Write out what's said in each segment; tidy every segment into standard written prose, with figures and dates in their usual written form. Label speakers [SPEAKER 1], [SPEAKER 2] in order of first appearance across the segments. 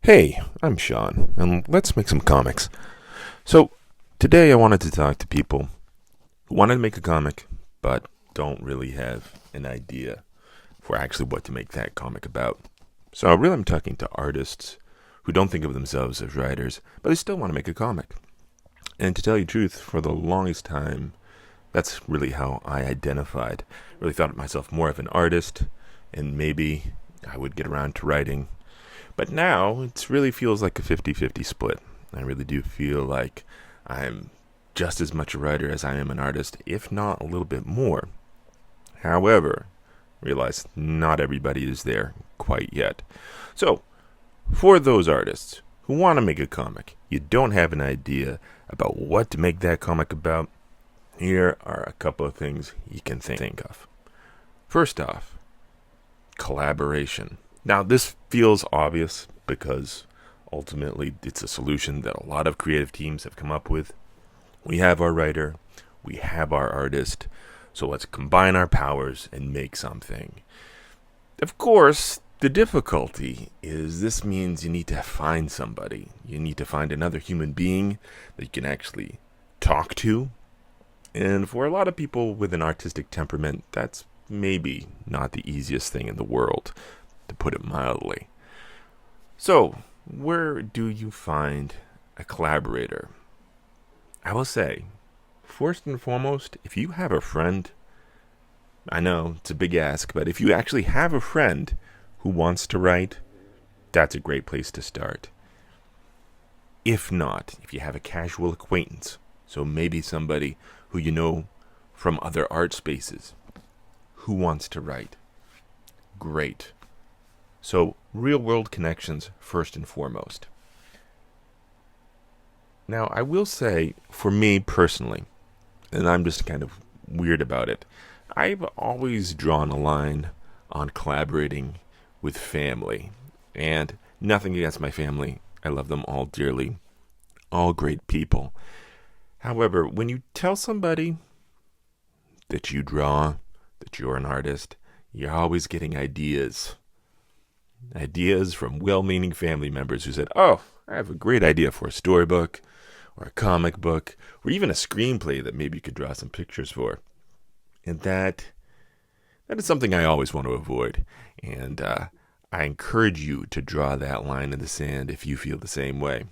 [SPEAKER 1] Hey, I'm Sean, and let's make some comics. So, today I wanted to talk to people who want to make a comic, but don't really have an idea for actually what to make that comic about. So, really, I'm talking to artists who don't think of themselves as writers, but they still want to make a comic. And to tell you the truth, for the longest time, that's really how I identified. Really thought of myself more of an artist, and maybe I would get around to writing. But now it really feels like a 50-50 split. I really do feel like I'm just as much a writer as I am an artist, if not a little bit more. However, realize not everybody is there quite yet. So, for those artists who want to make a comic, you don't have an idea about what to make that comic about, here are a couple of things you can think of. First off, collaboration. Now, this feels obvious because ultimately it's a solution that a lot of creative teams have come up with. We have our writer, we have our artist, so let's combine our powers and make something. Of course, the difficulty is this means you need to find somebody. You need to find another human being that you can actually talk to. And for a lot of people with an artistic temperament, that's maybe not the easiest thing in the world, to put it mildly. So, where do you find a collaborator? I will say, first and foremost, if you have a friend, I know it's a big ask, but if you actually have a friend who wants to write, that's a great place to start. If not, if you have a casual acquaintance, so maybe somebody who you know from other art spaces who wants to write, great. So, real world connections first and foremost. Now, I will say, for me personally, and I'm just kind of weird about it, I've always drawn a line on collaborating with family. And nothing against my family, I love them all dearly, all great people. However, when you tell somebody that you draw, that you're an artist, you're always getting ideas. Ideas from well meaning family members who said, "Oh, I have a great idea for a storybook, or a comic book, or even a screenplay that maybe you could draw some pictures for." And that is something I always want to avoid. And I encourage you to draw that line in the sand if you feel the same way.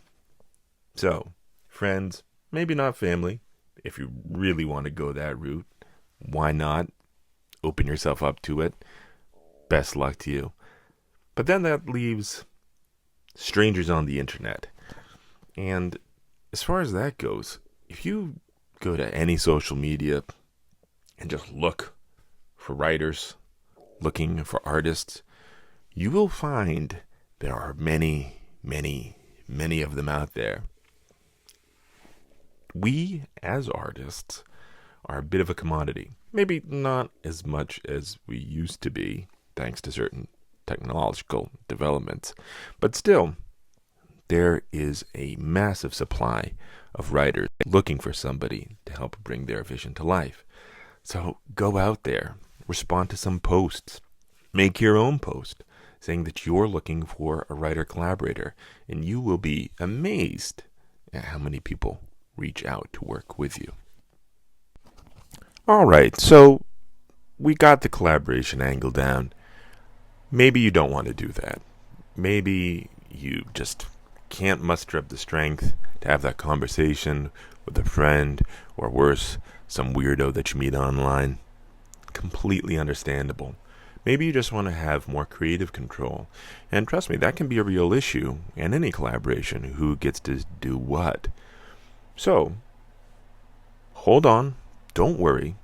[SPEAKER 1] So, friends, maybe not family. If you really want to go that route, why not? Open yourself up to it. Best luck to you. But then that leaves strangers on the internet. And as far as that goes, if you go to any social media and just look for writers, looking for artists, you will find there are many, many, many of them out there. We, as artists, are a bit of a commodity. Maybe not as much as we used to be, thanks to certain technological developments. But still, there is a massive supply of writers looking for somebody to help bring their vision to life. So go out there, respond to some posts, make your own post saying that you're looking for a writer collaborator, and you will be amazed at how many people reach out to work with you. All right, so we got the collaboration angle down. Maybe you don't want to do that. Maybe you just can't muster up the strength to have that conversation with a friend, or worse, some weirdo that you meet online. Completely understandable. Maybe you just want to have more creative control. And trust me, that can be a real issue in any collaboration, who gets to do what. So, hold on, don't worry.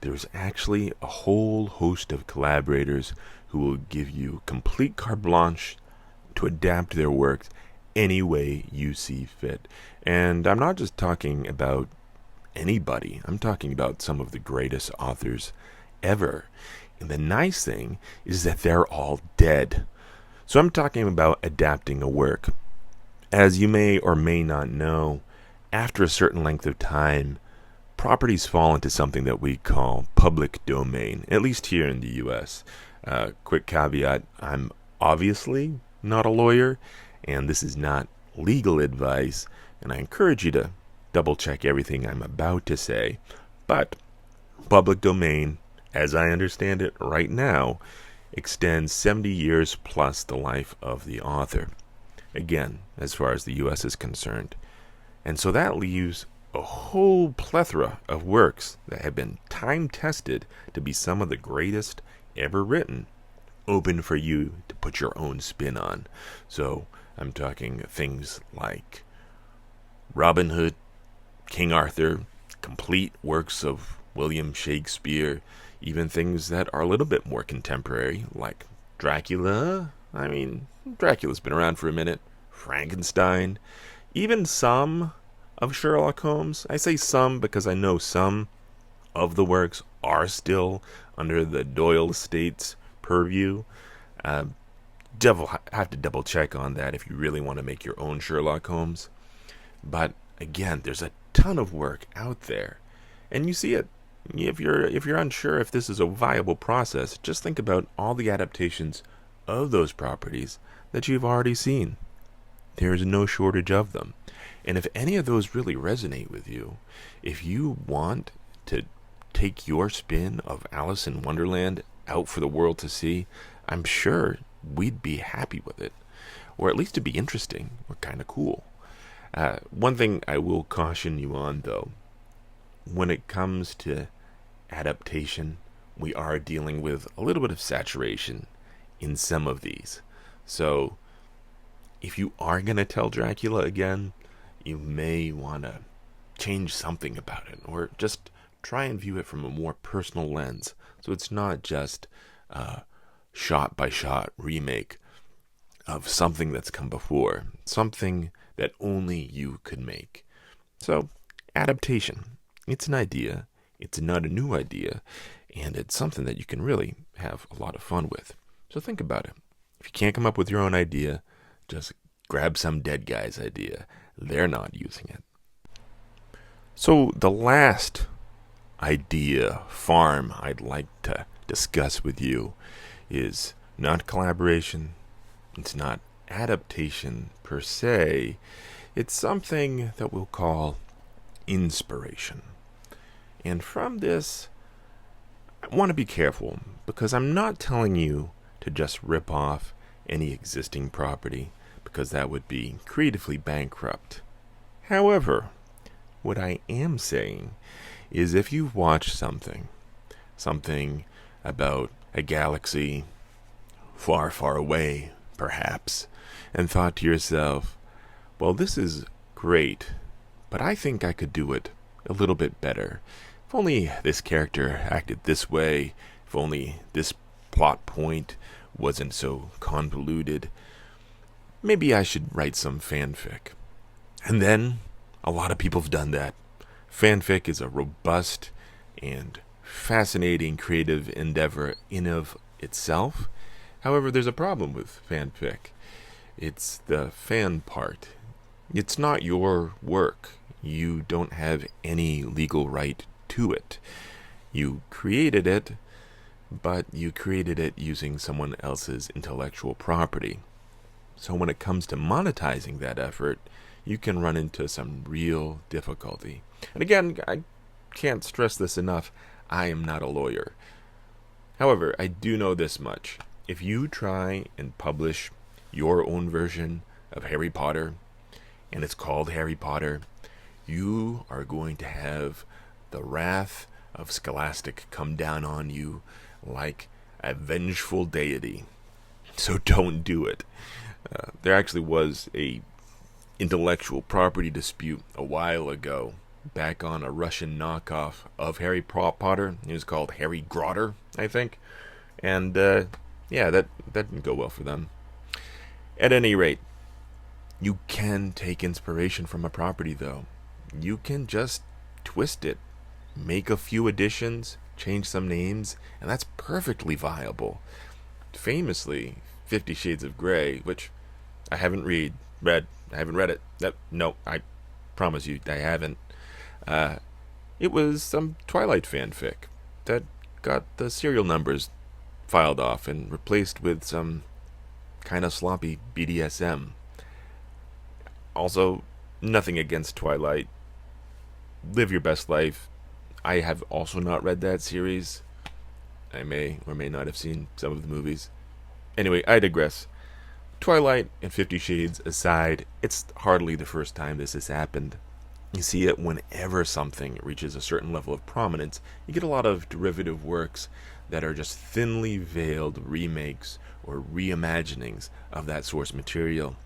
[SPEAKER 1] There's actually a whole host of collaborators who will give you complete carte blanche to adapt their works any way you see fit. And I'm not just talking about anybody, I'm talking about some of the greatest authors ever. And the nice thing is that they're all dead. So I'm talking about adapting a work. As you may or may not know, after a certain length of time, properties fall into something that we call public domain, at least here in the US. Quick caveat, I'm obviously not a lawyer, And this is not legal advice, and I encourage you to double check everything I'm about to say. But public domain, as I understand it right now, extends 70 years plus the life of the author. Again, as far as the U.S. is concerned. And so that leaves a whole plethora of works that have been time-tested to be some of the greatest ever written, open for you to put your own spin on. So I'm talking things like Robin Hood, King Arthur, complete works of William Shakespeare, even things that are a little bit more contemporary, like Dracula. I mean, Dracula's been around for a minute. Frankenstein, even some of Sherlock Holmes. I say some because I know some of the works are still under the Doyle estate's purview. Have to double check on that if you really want to make your own Sherlock Holmes. But again, there's a ton of work out there, and you see it. If you're unsure if this is a viable process, just think about all the adaptations of those properties that you've already seen. There is no shortage of them. And if any of those really resonate with you, if you want to take your spin of Alice in Wonderland out for the world to see, I'm sure we'd be happy with it. Or at least it'd be interesting or kind of cool. One thing I will caution you on, though, when it comes to adaptation, we are dealing with a little bit of saturation in some of these. So if you are going to tell Dracula again, you may want to change something about it, or just try and view it from a more personal lens. So it's not just a shot-by-shot remake of something that's come before, something that only you could make. So, adaptation. It's an idea. It's not a new idea. And it's something that you can really have a lot of fun with. So think about it. If you can't come up with your own idea, just grab some dead guy's idea. They're not using it. So the last idea, farm, I'd like to discuss with you is not collaboration. It's not adaptation per se. It's something that we'll call inspiration. And from this, I want to be careful, because I'm not telling you to just rip off any existing property, because that would be creatively bankrupt. However, what I am saying is if you've watched something about a galaxy far, far away, perhaps, and thought to yourself, well, this is great, but I think I could do it a little bit better. If only this character acted this way, if only this plot point wasn't so convoluted, maybe I should write some fanfic. And then, a lot of people have done that. Fanfic is a robust and fascinating creative endeavor in of itself. However, there's a problem with fanfic. It's the fan part. It's not your work. You don't have any legal right to it. You created it, but you created it using someone else's intellectual property. So when it comes to monetizing that effort, you can run into some real difficulty. And again, I can't stress this enough. I am not a lawyer. However, I do know this much. If you try and publish your own version of Harry Potter, and it's called Harry Potter, you are going to have the wrath of Scholastic come down on you like a vengeful deity. So don't do it. There actually was a intellectual property dispute a while ago back on a Russian knockoff of Harry Potter. It was called Harry Grotter, I think. And yeah, that didn't go well for them. At any rate, you can take inspiration from a property, though. You can just twist it, make a few additions, change some names, and that's perfectly viable. Famously, 50 Shades of Grey, which I haven't read it. No, I promise you, I haven't. It was some Twilight fanfic that got the serial numbers filed off and replaced with some kind of sloppy BDSM. Also, nothing against Twilight. Live your best life. I have also not read that series. I may or may not have seen some of the movies. Anyway, I digress. Twilight and 50 Shades aside, it's hardly the first time this has happened. You see it whenever something reaches a certain level of prominence. You get a lot of derivative works that are just thinly veiled remakes or reimaginings of that source material.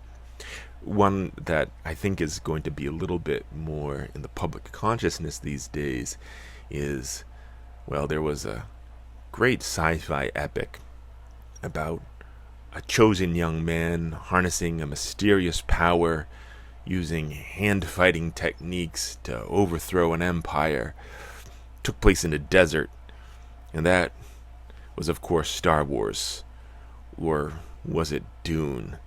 [SPEAKER 1] One that I think is going to be a little bit more in the public consciousness these days is, well, there was a great sci-fi epic about a chosen young man harnessing a mysterious power using hand-fighting techniques to overthrow an empire. Took place in a desert, and that was, of course, Star Wars. Or was it Dune?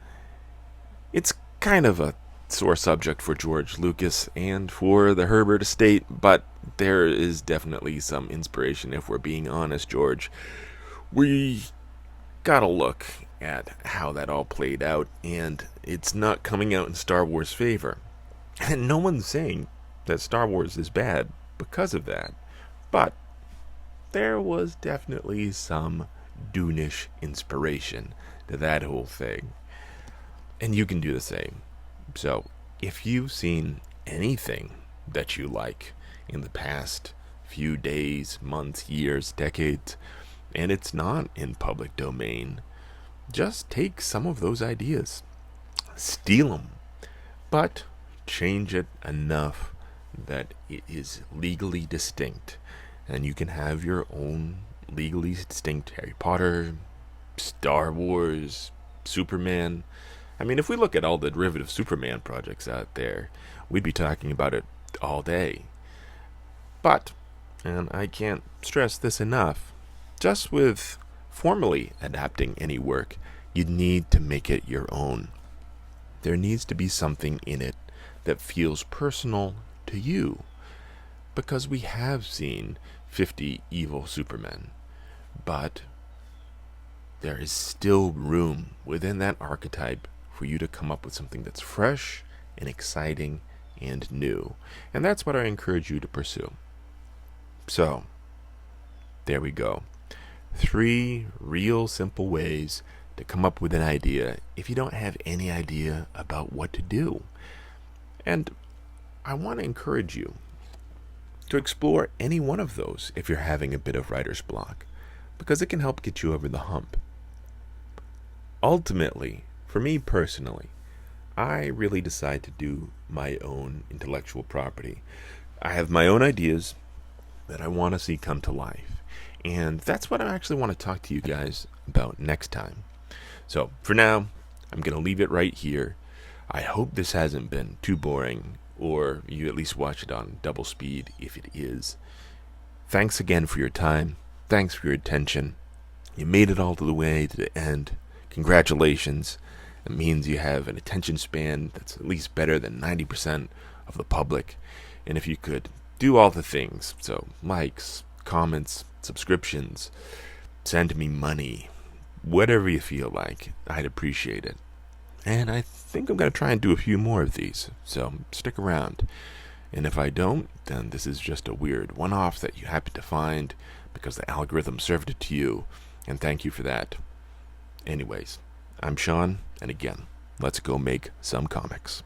[SPEAKER 1] It's kind of a sore subject for George Lucas and for the Herbert estate, but there is definitely some inspiration, if we're being honest, George. We gotta look at how that all played out, and it's not coming out in Star Wars' favor. And no one's saying that Star Wars is bad because of that, but there was definitely some Dune-ish inspiration to that whole thing. And you can do the same. So, if you've seen anything that you like in the past few days, months, years, decades, and it's not in public domain, just take some of those ideas, steal them, but change it enough that it is legally distinct, and you can have your own legally distinct Harry Potter, Star Wars, Superman. I mean, if we look at all the derivative Superman projects out there, we'd be talking about it all day. But, and I can't stress this enough, just with formally adapting any work, you need to make it your own. There needs to be something in it that feels personal to you. Because we have seen 50 evil Supermen, but there is still room within that archetype for you to come up with something that's fresh and exciting and new. And that's what I encourage you to pursue. So, there we go. 3 real simple ways to come up with an idea if you don't have any idea about what to do. And I want to encourage you to explore any one of those if you're having a bit of writer's block, because it can help get you over the hump. Ultimately, for me personally, I really decide to do my own intellectual property. I have my own ideas that I want to see come to life. And that's what I actually want to talk to you guys about next time. So, for now, I'm going to leave it right here. I hope this hasn't been too boring, or you at least watch it on double speed if it is. Thanks again for your time. Thanks for your attention. You made it all the way to the end. Congratulations. It means you have an attention span that's at least better than 90% of the public. And if you could do all the things, so likes, comments, subscriptions, send me money, whatever you feel like, I'd appreciate it. And I think I'm going to try and do a few more of these, so stick around. And if I don't, then this is just a weird one-off that you happen to find because the algorithm served it to you, and thank you for that. Anyways, I'm Sean, and again, let's go make some comics.